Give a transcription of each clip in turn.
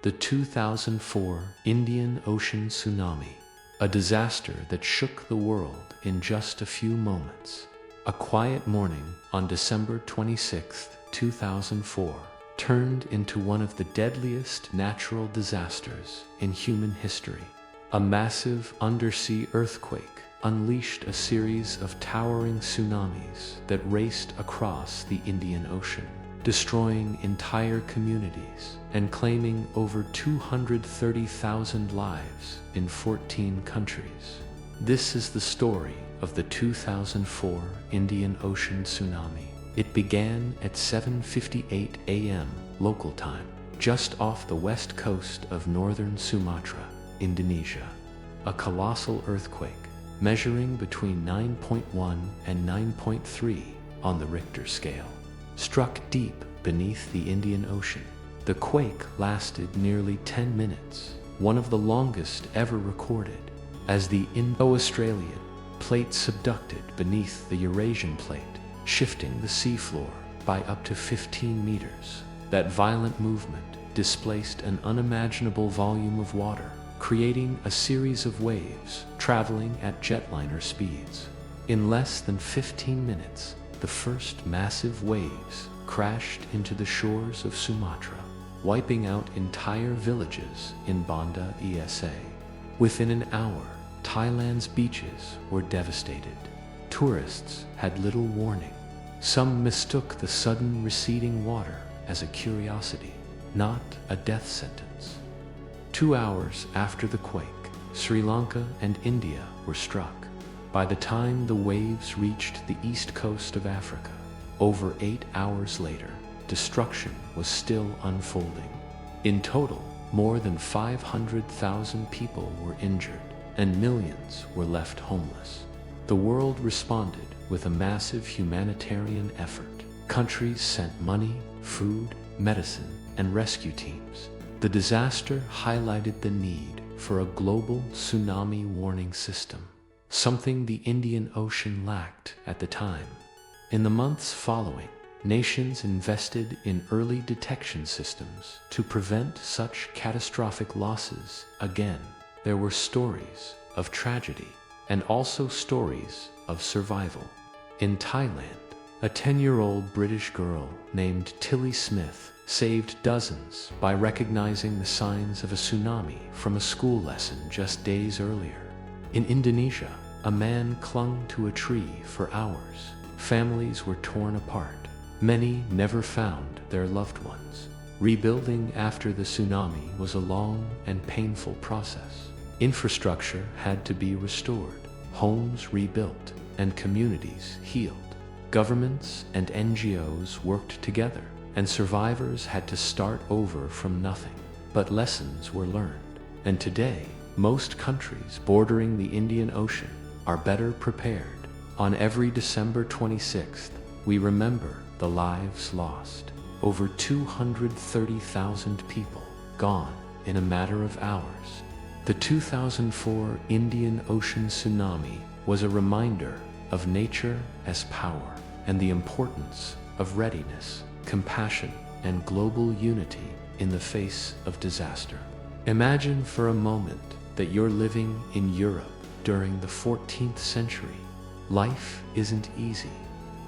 the 2004 Indian Ocean tsunami, a disaster that shook the world in just a few moments. A quiet morning on December 26, 2004, turned into one of the deadliest natural disasters in human history. A massive undersea earthquake unleashed a series of towering tsunamis that raced across the Indian Ocean, destroying entire communities and claiming over 230,000 lives in 14 countries. This is the story of the 2004 Indian Ocean tsunami. It began at 7:58 a.m. local time, just off the west coast of northern Sumatra, Indonesia. A colossal earthquake measuring between 9.1 and 9.3 on the Richter scale struck deep beneath the Indian Ocean. The quake lasted nearly 10 minutes, one of the longest ever recorded, as the Indo-Australian plate subducted beneath the Eurasian plate, shifting the seafloor by up to 15 meters. That violent movement displaced an unimaginable volume of water, creating a series of waves traveling at jetliner speeds. In less than 15 minutes, the first massive waves crashed into the shores of Sumatra, wiping out entire villages in Banda Esa. Within an hour, Thailand's beaches were devastated. Tourists had little warning. Some mistook the sudden receding water as a curiosity, not a death sentence. 2 hours after the quake, Sri Lanka and India were struck. By the time the waves reached the east coast of Africa, over 8 hours later, destruction was still unfolding. In total, more than 500,000 people were injured, and millions were left homeless. The world responded with a massive humanitarian effort. Countries sent money, food, medicine, and rescue teams. The disaster highlighted the need for a global tsunami warning system, something the Indian Ocean lacked at the time. In the months following, nations invested in early detection systems to prevent such catastrophic losses again. There were stories of tragedy and also stories of survival. In Thailand, a 10-year-old British girl named Tilly Smith saved dozens by recognizing the signs of a tsunami from a school lesson just days earlier. In Indonesia, a man clung to a tree for hours. Families were torn apart. Many never found their loved ones. Rebuilding after the tsunami was a long and painful process. Infrastructure had to be restored, homes rebuilt, and communities healed. Governments and NGOs worked together, and survivors had to start over from nothing. But lessons were learned, and today, most countries bordering the Indian Ocean are better prepared. On every December 26th, we remember the lives lost. Over 230,000 people gone in a matter of hours. The 2004 Indian Ocean tsunami was a reminder of nature as power and the importance of readiness, compassion, and global unity in the face of disaster. Imagine for a moment that you're living in Europe during the 14th century. Life isn't easy.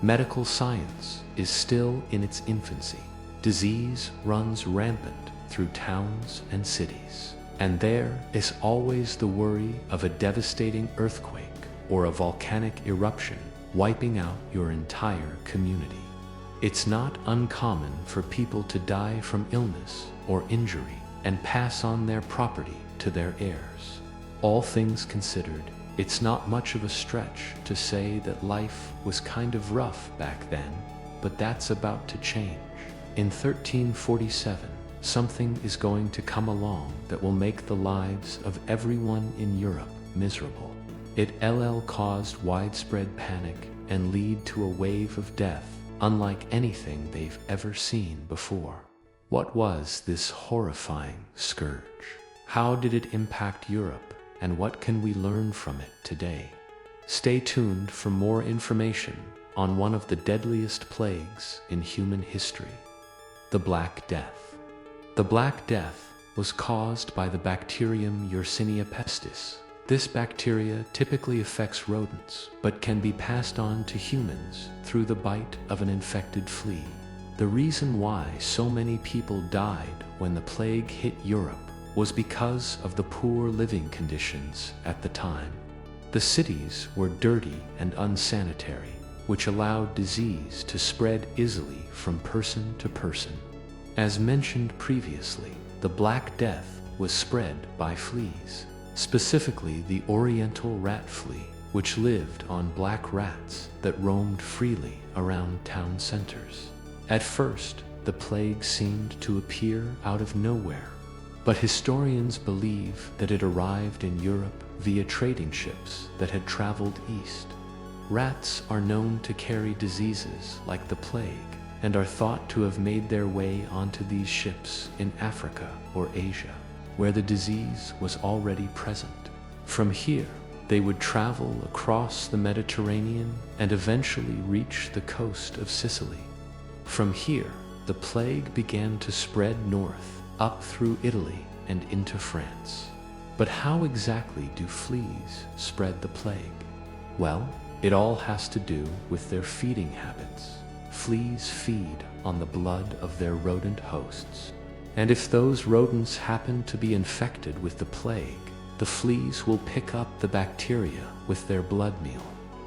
Medical science is still in its infancy. Disease runs rampant through towns and cities. And there is always the worry of a devastating earthquake or a volcanic eruption wiping out your entire community. It's not uncommon for people to die from illness or injury and pass on their property to their heirs. All things considered, it's not much of a stretch to say that life was kind of rough back then, but that's about to change. In 1347, something is going to come along that will make the lives of everyone in Europe miserable. It caused widespread panic and lead to a wave of death unlike anything they've ever seen before. What was this horrifying scourge? How did it impact Europe, and what can we learn from it today? Stay tuned for more information on one of the deadliest plagues in human history, the Black Death. The Black Death was caused by the bacterium Yersinia pestis. This bacteria typically affects rodents, but can be passed on to humans through the bite of an infected flea. The reason why so many people died when the plague hit Europe was because of the poor living conditions at the time. The cities were dirty and unsanitary, which allowed disease to spread easily from person to person. As mentioned previously, the Black Death was spread by fleas, specifically the oriental rat flea, which lived on black rats that roamed freely around town centers. At first, the plague seemed to appear out of nowhere, but historians believe that it arrived in Europe via trading ships that had traveled east. Rats are known to carry diseases like the plague and are thought to have made their way onto these ships in Africa or Asia, where the disease was already present. From here, they would travel across the Mediterranean and eventually reach the coast of Sicily. From here, the plague began to spread north, up through Italy and into France. But how exactly do fleas spread the plague? Well, it all has to do with their feeding habits. Fleas feed on the blood of their rodent hosts. And if those rodents happen to be infected with the plague, the fleas will pick up the bacteria with their blood meal.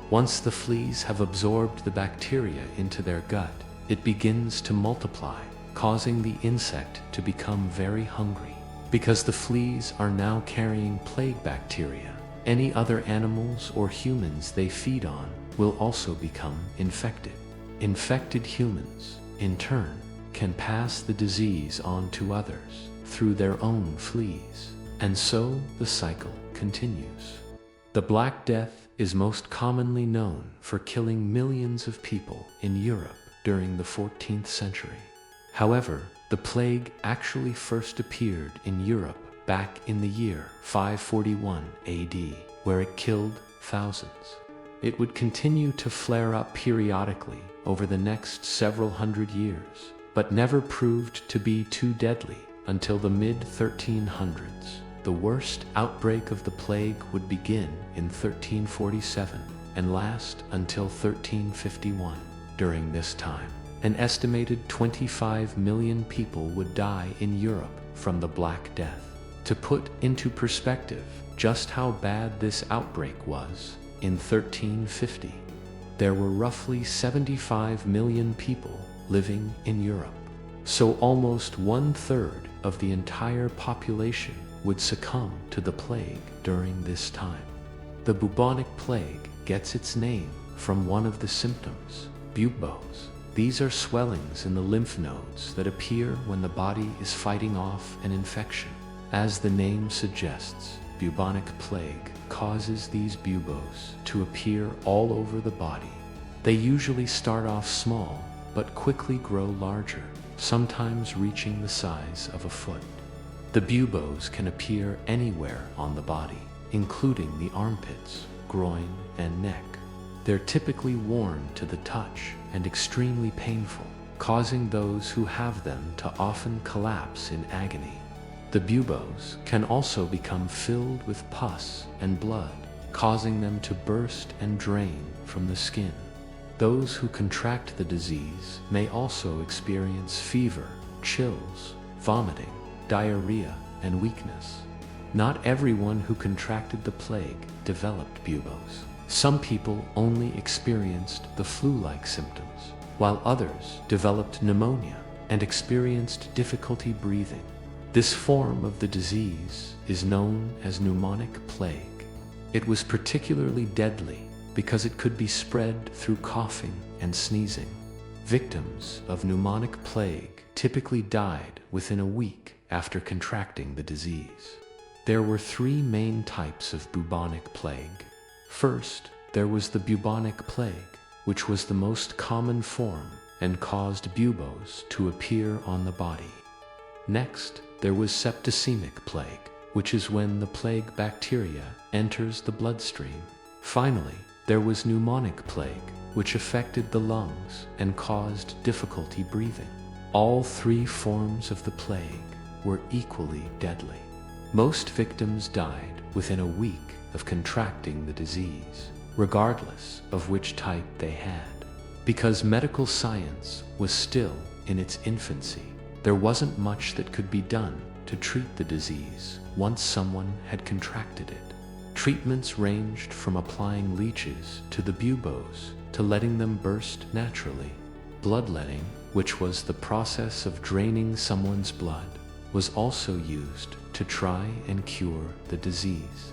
Once the fleas have absorbed the bacteria into their gut, it begins to multiply, causing the insect to become very hungry. Because the fleas are now carrying plague bacteria, any other animals or humans they feed on will also become infected. Infected humans, in turn, can pass the disease on to others through their own fleas, and so the cycle continues. The Black Death is most commonly known for killing millions of people in Europe during the 14th century. However, the plague actually first appeared in Europe back in the year 541 AD, where it killed thousands. It would continue to flare up periodically over the next several hundred years, but never proved to be too deadly until the mid-1300s. The worst outbreak of the plague would begin in 1347 and last until 1351. During this time, an estimated 25 million people would die in Europe from the Black Death. To put into perspective just how bad this outbreak was, in 1350, there were roughly 75 million people living in Europe. So almost 1/3 of the entire population would succumb to the plague during this time. The bubonic plague gets its name from one of the symptoms, buboes. These are swellings in the lymph nodes that appear when the body is fighting off an infection. As the name suggests, bubonic plague causes these buboes to appear all over the body. They usually start off small, but quickly grow larger, sometimes reaching the size of a foot. The buboes can appear anywhere on the body, including the armpits, groin, and neck. They're typically worn to the touch and extremely painful, causing those who have them to often collapse in agony. The buboes can also become filled with pus and blood, causing them to burst and drain from the skin. Those who contract the disease may also experience fever, chills, vomiting, diarrhea, and weakness. Not everyone who contracted the plague developed buboes. Some people only experienced the flu-like symptoms, while others developed pneumonia and experienced difficulty breathing. This form of the disease is known as pneumonic plague. It was particularly deadly because it could be spread through coughing and sneezing. Victims of pneumonic plague typically died within a week after contracting the disease. There were 3 main types of bubonic plague. First, there was the bubonic plague, which was the most common form and caused buboes to appear on the body. Next, there was septicemic plague, which is when the plague bacteria enters the bloodstream. Finally, there was pneumonic plague, which affected the lungs and caused difficulty breathing. All 3 forms of the plague were equally deadly. Most victims died within a week of contracting the disease, regardless of which type they had. Because medical science was still in its infancy, there wasn't much that could be done to treat the disease once someone had contracted it. Treatments ranged from applying leeches to the buboes to letting them burst naturally. Bloodletting, which was the process of draining someone's blood, was also used to try and cure the disease.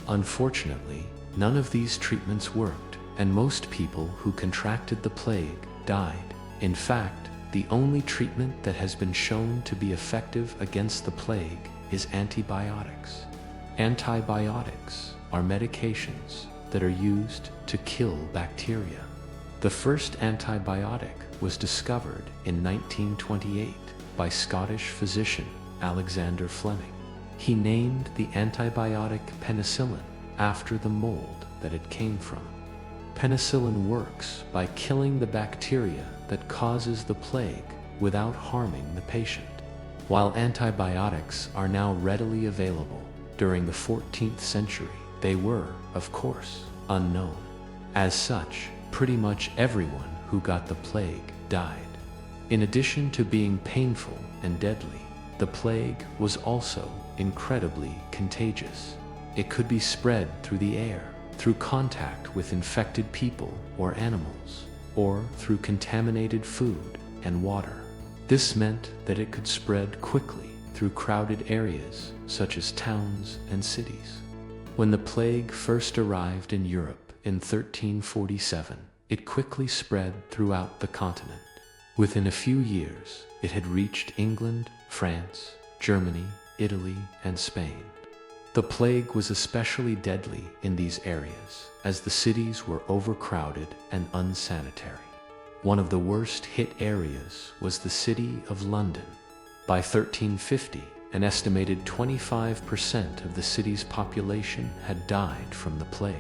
Unfortunately, none of these treatments worked, and most people who contracted the plague died. In fact, the only treatment that has been shown to be effective against the plague is antibiotics. Antibiotics are medications that are used to kill bacteria. The first antibiotic was discovered in 1928 by Scottish physician Alexander Fleming. He named the antibiotic penicillin after the mold that it came from. Penicillin works by killing the bacteria that causes the plague without harming the patient. While antibiotics are now readily available, during the 14th century, they were, of course, unknown. As such, pretty much everyone who got the plague died. In addition to being painful and deadly, the plague was also incredibly contagious. It could be spread through the air, through contact with infected people or animals, or through contaminated food and water. This meant that it could spread quickly through crowded areas such as towns and cities. When the plague first arrived in Europe in 1347, it quickly spread throughout the continent. Within a few years, it had reached England, France, Germany, Italy, and Spain. The plague was especially deadly in these areas, as the cities were overcrowded and unsanitary. One of the worst hit areas was the city of London. By 1350, an estimated 25% of the city's population had died from the plague.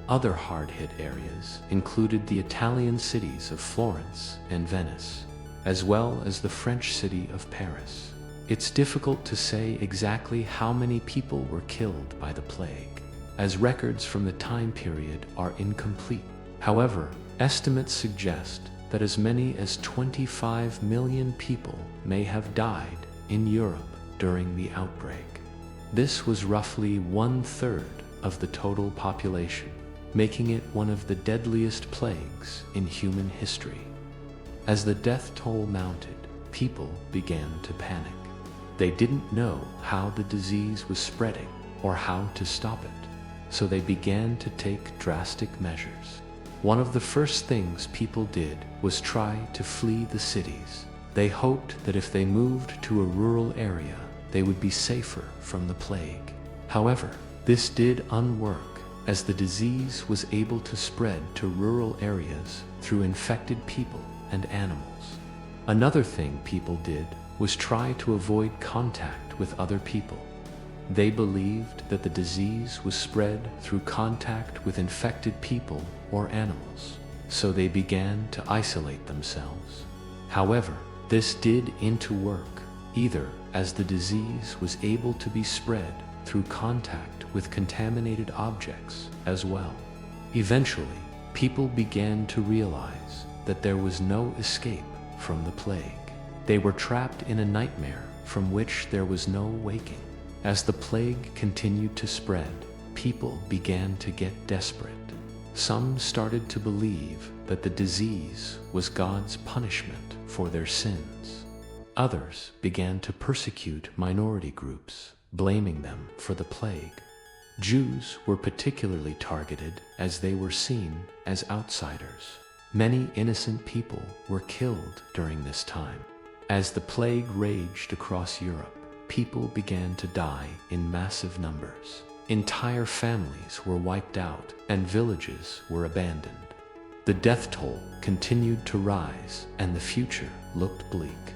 Other hard-hit areas included the Italian cities of Florence and Venice, as well as the French city of Paris. It's difficult to say exactly how many people were killed by the plague, as records from the time period are incomplete. However, estimates suggest that as many as 25 million people may have died in Europe during the outbreak. This was roughly 1/3 of the total population, making it one of the deadliest plagues in human history. As the death toll mounted, people began to panic. They didn't know how the disease was spreading or how to stop it, so they began to take drastic measures. One of the first things people did was try to flee the cities. They hoped that if they moved to a rural area, they would be safer from the plague. However, this did unwork, as the disease was able to spread to rural areas through infected people and animals. Another thing people did was try to avoid contact with other people. They believed that the disease was spread through contact with infected people or animals, so they began to isolate themselves. However, this didn't work either, as the disease was able to be spread through contact with contaminated objects as well. Eventually, people began to realize that there was no escape from the plague. They were trapped in a nightmare from which there was no waking. As the plague continued to spread, people began to get desperate. Some started to believe that the disease was God's punishment for their sins. Others began to persecute minority groups, blaming them for the plague. Jews were particularly targeted as they were seen as outsiders. Many innocent people were killed during this time. As the plague raged across Europe, people began to die in massive numbers. Entire families were wiped out and villages were abandoned. The death toll continued to rise and the future looked bleak.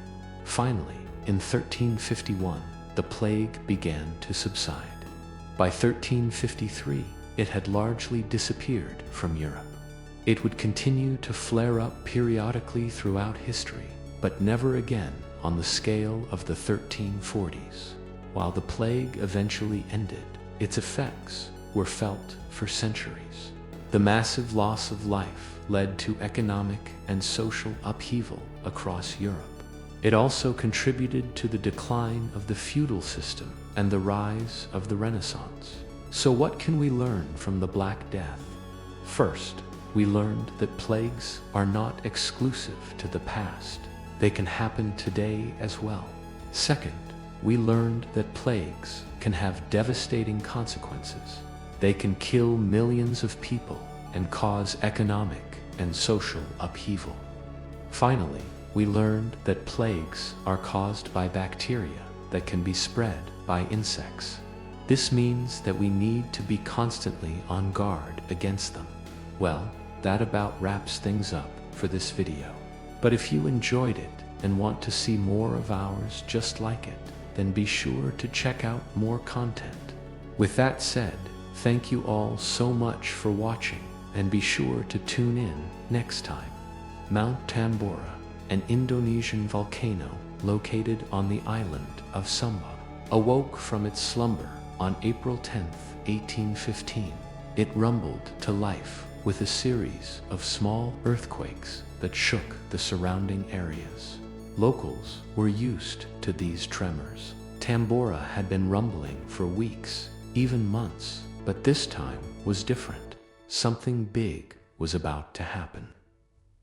Finally, in 1351, the plague began to subside. By 1353, it had largely disappeared from Europe. It would continue to flare up periodically throughout history, but never again on the scale of the 1340s. While the plague eventually ended, its effects were felt for centuries. The massive loss of life led to economic and social upheaval across Europe. It also contributed to the decline of the feudal system and the rise of the Renaissance. So what can we learn from the Black Death? First, we learned that plagues are not exclusive to the past. They can happen today as well. Second, we learned that plagues can have devastating consequences. They can kill millions of people and cause economic and social upheaval. Finally, we learned that plagues are caused by bacteria that can be spread by insects. This means that we need to be constantly on guard against them. Well, that about wraps things up for this video. But if you enjoyed it and want to see more of ours just like it, then be sure to check out more content. With that said, thank you all so much for watching, and be sure to tune in next time. Mount Tambora, an Indonesian volcano located on the island of Sumba, awoke from its slumber on April 10, 1815. It rumbled to life with a series of small earthquakes that shook the surrounding areas. Locals were used to these tremors. Tambora had been rumbling for weeks, even months, but this time was different. Something big was about to happen.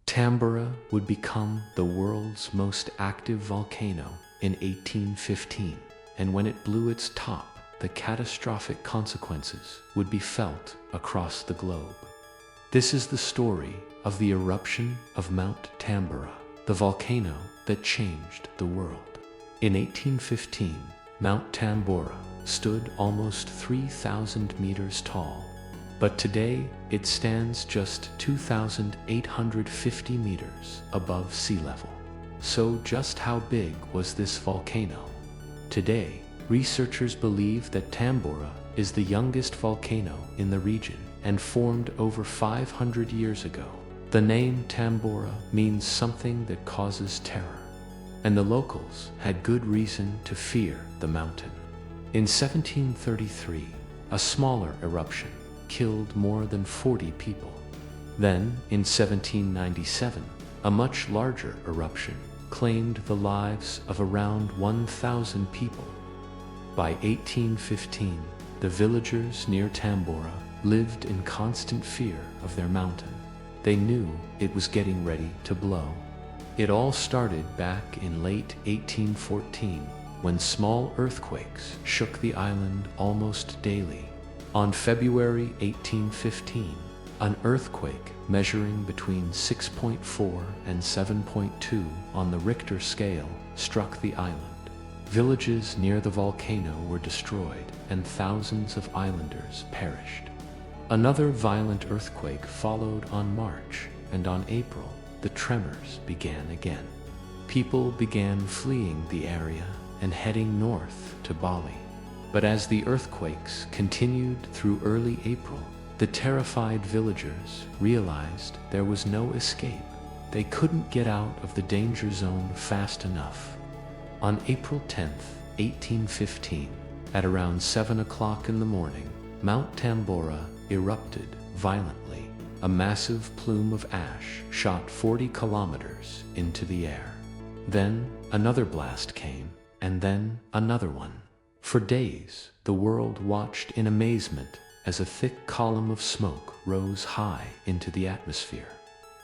Tambora would become the world's most active volcano in 1815, and when it blew its top, the catastrophic consequences would be felt across the globe. This is the story of the eruption of Mount Tambora, the volcano that changed the world. In 1815, Mount Tambora stood almost 3,000 meters tall, but today it stands just 2,850 meters above sea level. So just how big was this volcano? Today, researchers believe that Tambora is the youngest volcano in the region and formed over 500 years ago. The name Tambora means something that causes terror, and the locals had good reason to fear the mountain. In 1733, a smaller eruption killed more than 40 people. Then, in 1797, a much larger eruption claimed the lives of around 1,000 people. By 1815, the villagers near Tambora lived in constant fear of their mountain. They knew it was getting ready to blow. It all started back in late 1814, when small earthquakes shook the island almost daily. On February 1815, an earthquake measuring between 6.4 and 7.2 on the Richter scale struck the island. Villages near the volcano were destroyed, and thousands of islanders perished. Another violent earthquake followed on March, and on April, the tremors began again. People began fleeing the area and heading north to Bali. But as the earthquakes continued through early April, the terrified villagers realized there was no escape. They couldn't get out of the danger zone fast enough. On April 10th, 1815, at around 7 o'clock in the morning, Mount Tambora erupted violently. A massive plume of ash shot 40 kilometers into the air. Then another blast came, and then another one. For days, the world watched in amazement as a thick column of smoke rose high into the atmosphere.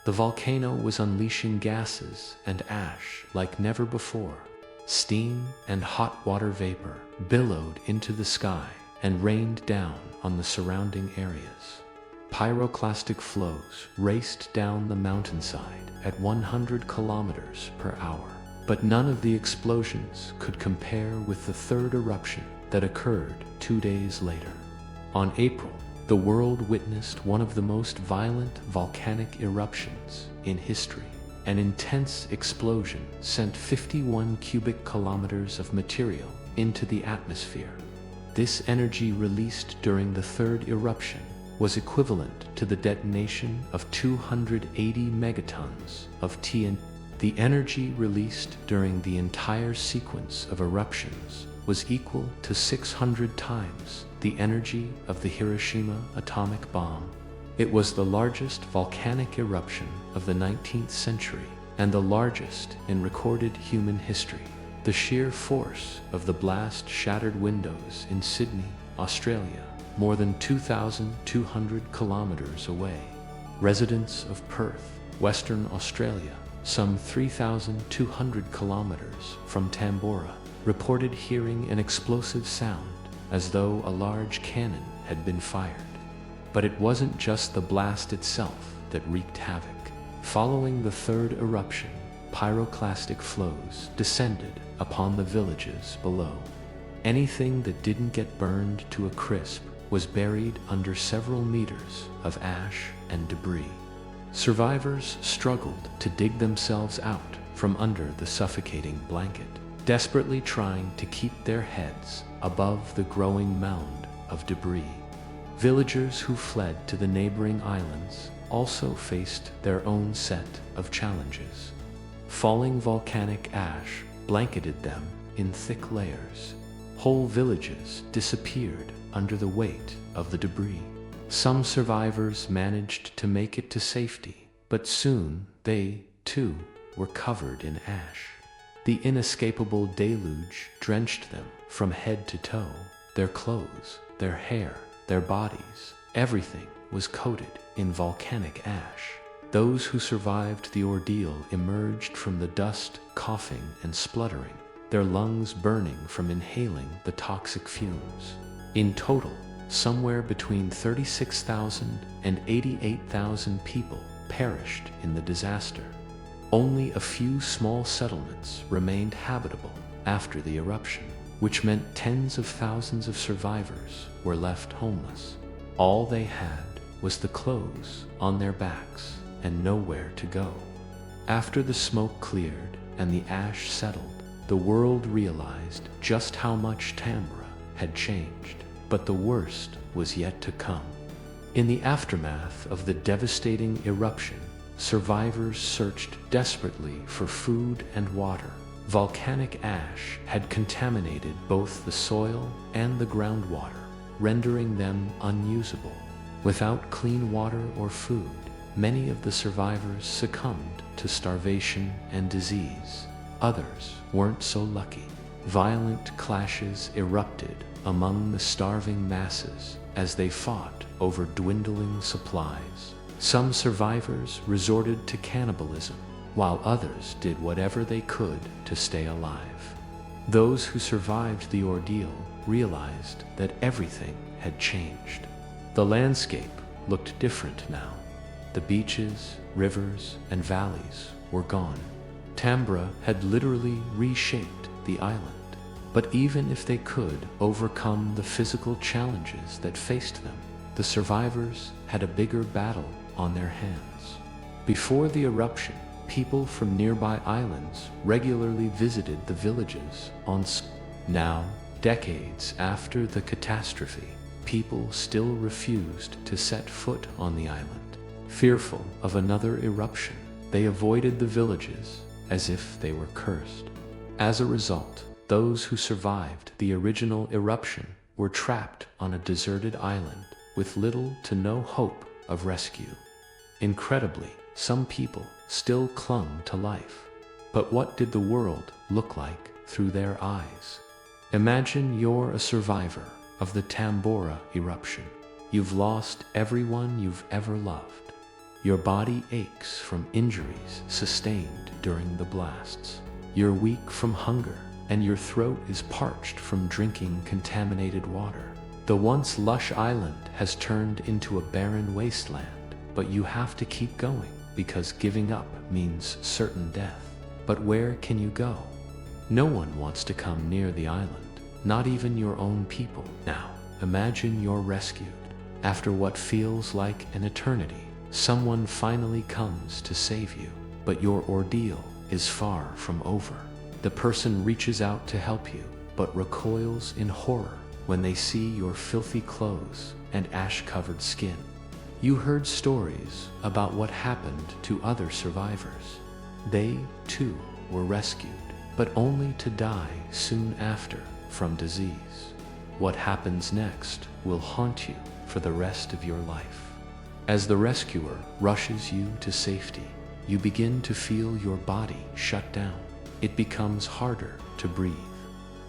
The volcano was unleashing gases and ash like never before. Steam and hot water vapor billowed into the sky and rained down on the surrounding areas. Pyroclastic flows raced down the mountainside at 100 kilometers per hour. But none of the explosions could compare with the third eruption that occurred 2 days later. On April, the world witnessed one of the most violent volcanic eruptions in history. An intense explosion sent 51 cubic kilometers of material into the atmosphere. This energy released during the third eruption was equivalent to the detonation of 280 megatons of TNT. The energy released during the entire sequence of eruptions was equal to 600 times the energy of the Hiroshima atomic bomb. It was the largest volcanic eruption of the 19th century and the largest in recorded human history. The sheer force of the blast shattered windows in Sydney, Australia, more than 2,200 kilometers away. Residents of Perth, Western Australia, some 3,200 kilometers from Tambora, reported hearing an explosive sound as though a large cannon had been fired. But it wasn't just the blast itself that wreaked havoc. Following the third eruption, pyroclastic flows descended upon the villages below. Anything that didn't get burned to a crisp was buried under several meters of ash and debris. Survivors struggled to dig themselves out from under the suffocating blanket, desperately trying to keep their heads above the growing mound of debris. Villagers who fled to the neighboring islands also faced their own set of challenges. Falling volcanic ash blanketed them in thick layers. Whole villages disappeared under the weight of the debris. Some survivors managed to make it to safety, but soon they, too, were covered in ash. The inescapable deluge drenched them from head to toe. Their clothes, their hair, their bodies, everything was coated in volcanic ash. Those who survived the ordeal emerged from the dust, coughing and spluttering, their lungs burning from inhaling the toxic fumes. In total, somewhere between 36,000 and 88,000 people perished in the disaster. Only a few small settlements remained habitable after the eruption, which meant tens of thousands of survivors were left homeless. All they had was the clothes on their backs and nowhere to go. After the smoke cleared and the ash settled, the world realized just how much Tambora had changed. But the worst was yet to come. In the aftermath of the devastating eruption, survivors searched desperately for food and water. Volcanic ash had contaminated both the soil and the groundwater, rendering them unusable. Without clean water or food, many of the survivors succumbed to starvation and disease. Others weren't so lucky. Violent clashes erupted among the starving masses as they fought over dwindling supplies. Some survivors resorted to cannibalism, while others did whatever they could to stay alive. Those who survived the ordeal realized that everything had changed. The landscape looked different now. The beaches, rivers, and valleys were gone. Tambora had literally reshaped the island. But even if they could overcome the physical challenges that faced them, the survivors had a bigger battle on their hands. Before the eruption, people from nearby islands regularly visited the villages on Now, decades after the catastrophe, people still refused to set foot on the island. Fearful of another eruption, they avoided the villages as if they were cursed. As a result, those who survived the original eruption were trapped on a deserted island with little to no hope of rescue. Incredibly, some people still clung to life. But what did the world look like through their eyes? Imagine you're a survivor of the Tambora eruption. You've lost everyone you've ever loved. Your body aches from injuries sustained during the blasts. You're weak from hunger, and your throat is parched from drinking contaminated water. The once lush island has turned into a barren wasteland, but you have to keep going because giving up means certain death. But where can you go? No one wants to come near the island, not even your own people. Now, imagine you're rescued. After what feels like an eternity, someone finally comes to save you, but your ordeal is far from over. The person reaches out to help you, but recoils in horror when they see your filthy clothes and ash-covered skin. You heard stories about what happened to other survivors. They, too, were rescued, but only to die soon after from disease. What happens next will haunt you for the rest of your life. As the rescuer rushes you to safety, you begin to feel your body shut down. It becomes harder to breathe.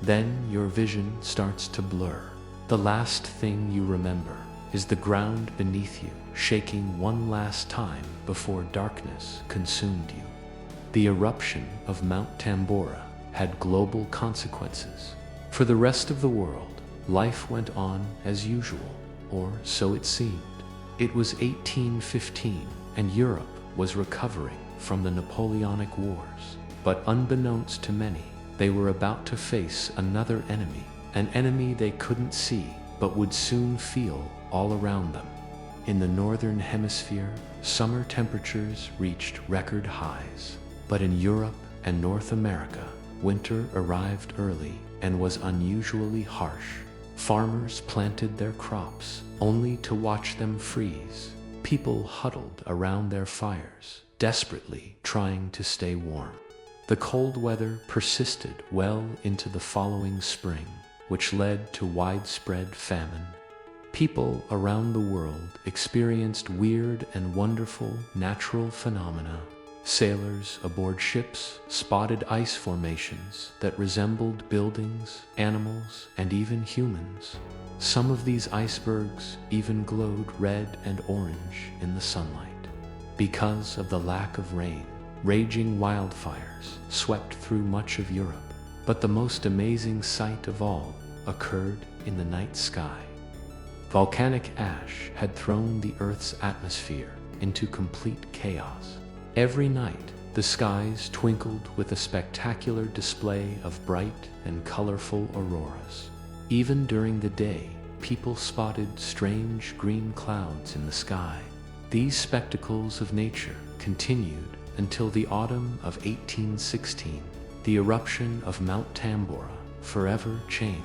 Then your vision starts to blur. The last thing you remember is the ground beneath you shaking one last time before darkness consumed you. The eruption of Mount Tambora had global consequences. For the rest of the world, life went on as usual, or so it seemed. It was 1815, and Europe was recovering from the Napoleonic Wars. But unbeknownst to many, they were about to face another enemy, an enemy they couldn't see but would soon feel all around them. In the northern hemisphere, summer temperatures reached record highs. But in Europe and North America, winter arrived early and was unusually harsh. Farmers planted their crops only to watch them freeze. People huddled around their fires, desperately trying to stay warm. The cold weather persisted well into the following spring, which led to widespread famine. People around the world experienced weird and wonderful natural phenomena. Sailors aboard ships spotted ice formations that resembled buildings, animals, and even humans. Some of these icebergs even glowed red and orange in the sunlight. Because of the lack of rain, raging wildfires swept through much of Europe. But the most amazing sight of all occurred in the night sky. Volcanic ash had thrown the Earth's atmosphere into complete chaos. Every night, the skies twinkled with a spectacular display of bright and colorful auroras. Even during the day, people spotted strange green clouds in the sky. These spectacles of nature continued until the autumn of 1816. The eruption of Mount Tambora forever changed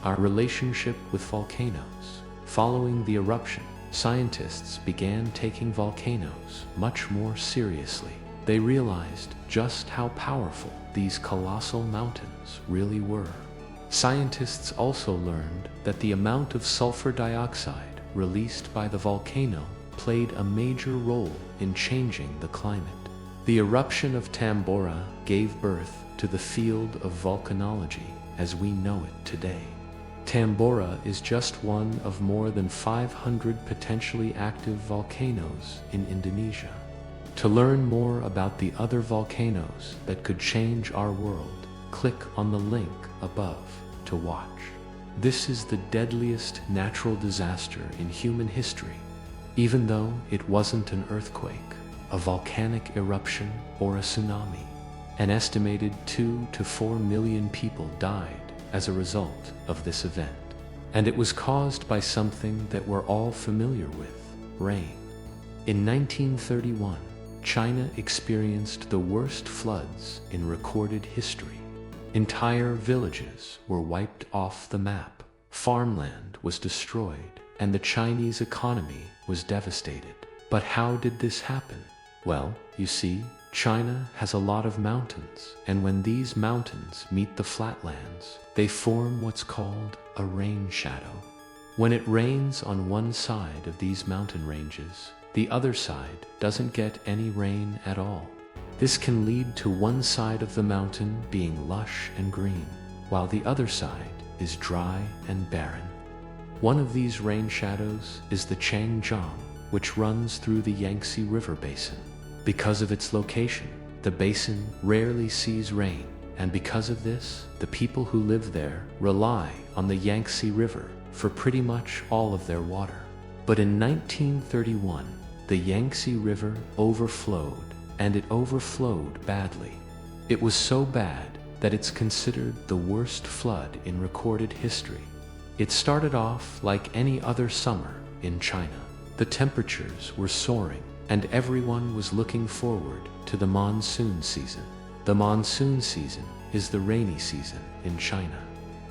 our relationship with volcanoes. Following the eruption, scientists began taking volcanoes much more seriously. They realized just how powerful these colossal mountains really were. Scientists also learned that the amount of sulfur dioxide released by the volcano played a major role in changing the climate. The eruption of Tambora gave birth to the field of volcanology as we know it today. Tambora is just one of more than 500 potentially active volcanoes in Indonesia. To learn more about the other volcanoes that could change our world, click on the link above to watch. This is the deadliest natural disaster in human history. Even though it wasn't an earthquake, a volcanic eruption, or a tsunami, an estimated 2 to 4 million people died as a result of this event. And it was caused by something that we're all familiar with: rain. In 1931, China experienced the worst floods in recorded history. Entire villages were wiped off the map. Farmland was destroyed, and the Chinese economy was devastated. But how did this happen? Well, you see, China has a lot of mountains, and when these mountains meet the flatlands, they form what's called a rain shadow. When it rains on one side of these mountain ranges, the other side doesn't get any rain at all. This can lead to one side of the mountain being lush and green, while the other side is dry and barren. One of these rain shadows is the Changjiang, which runs through the Yangtze River basin. Because of its location, the basin rarely sees rain, and because of this, the people who live there rely on the Yangtze River for pretty much all of their water. But in 1931, the Yangtze River overflowed, and it overflowed badly. It was so bad that it's considered the worst flood in recorded history. It started off like any other summer in China. The temperatures were soaring, and everyone was looking forward to the monsoon season. The monsoon season is the rainy season in China.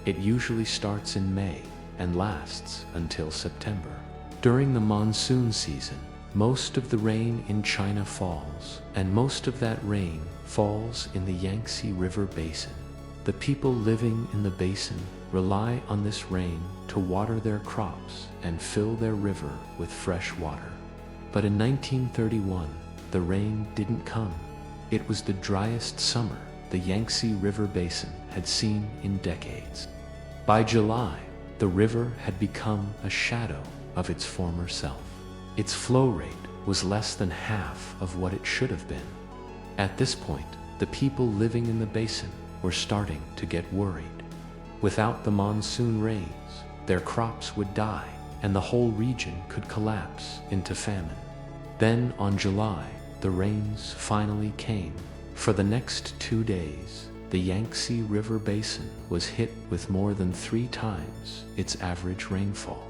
It usually starts in May and lasts until September. During the monsoon season, most of the rain in China falls, and most of that rain falls in the Yangtze River basin. The people living in the basin rely on this rain to water their crops and fill their river with fresh water. But in 1931, the rain didn't come. It was the driest summer the Yangtze River basin had seen in decades. By July, the river had become a shadow of its former self. Its flow rate was less than half of what it should have been. At this point, the people living in the basin were starting to get worried. Without the monsoon rains, their crops would die, and the whole region could collapse into famine. Then, on July, the rains finally came. For the next 2 days, the Yangtze River basin was hit with more than 3 times its average rainfall.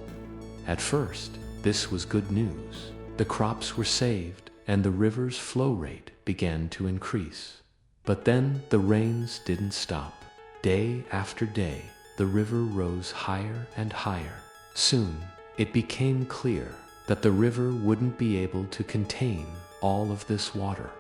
At first, this was good news. The crops were saved, and the river's flow rate began to increase. But then the rains didn't stop. Day after day, the river rose higher and higher. Soon, it became clear that the river wouldn't be able to contain all of this water.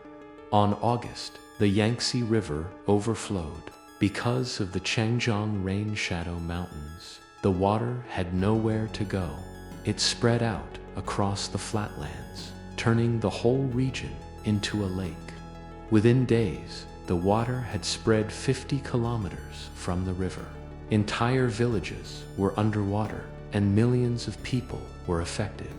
On August, the Yangtze River overflowed. Because of the Changjiang rain shadow mountains, the water had nowhere to go. It spread out across the flatlands, turning the whole region into a lake. Within days, the water had spread 50 kilometers from the river. Entire villages were underwater, and millions of people were affected.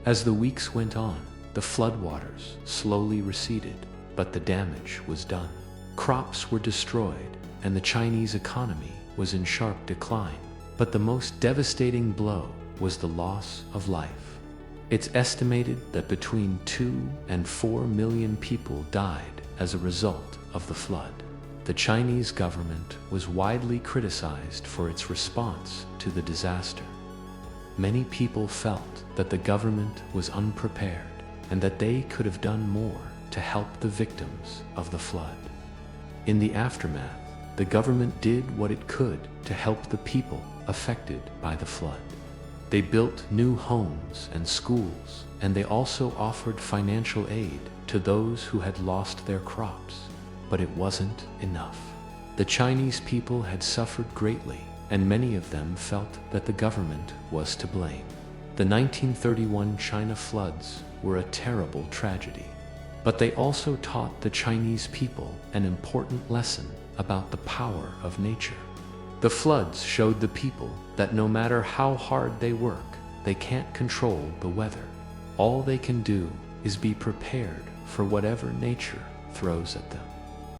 As the weeks went on, the floodwaters slowly receded, but the damage was done. Crops were destroyed, and the Chinese economy was in sharp decline. But the most devastating blow was the loss of life. It's estimated that between 2 and 4 million people died as a result of the flood. The Chinese government was widely criticized for its response to the disaster. Many people felt that the government was unprepared and that they could have done more to help the victims of the flood. In the aftermath, the government did what it could to help the people affected by the flood. They built new homes and schools, and they also offered financial aid to those who had lost their crops. But it wasn't enough. The Chinese people had suffered greatly, and many of them felt that the government was to blame. The 1931 China floods were a terrible tragedy, but they also taught the Chinese people an important lesson about the power of nature. The floods showed the people that no matter how hard they work, they can't control the weather. All they can do is be prepared for whatever nature throws at them.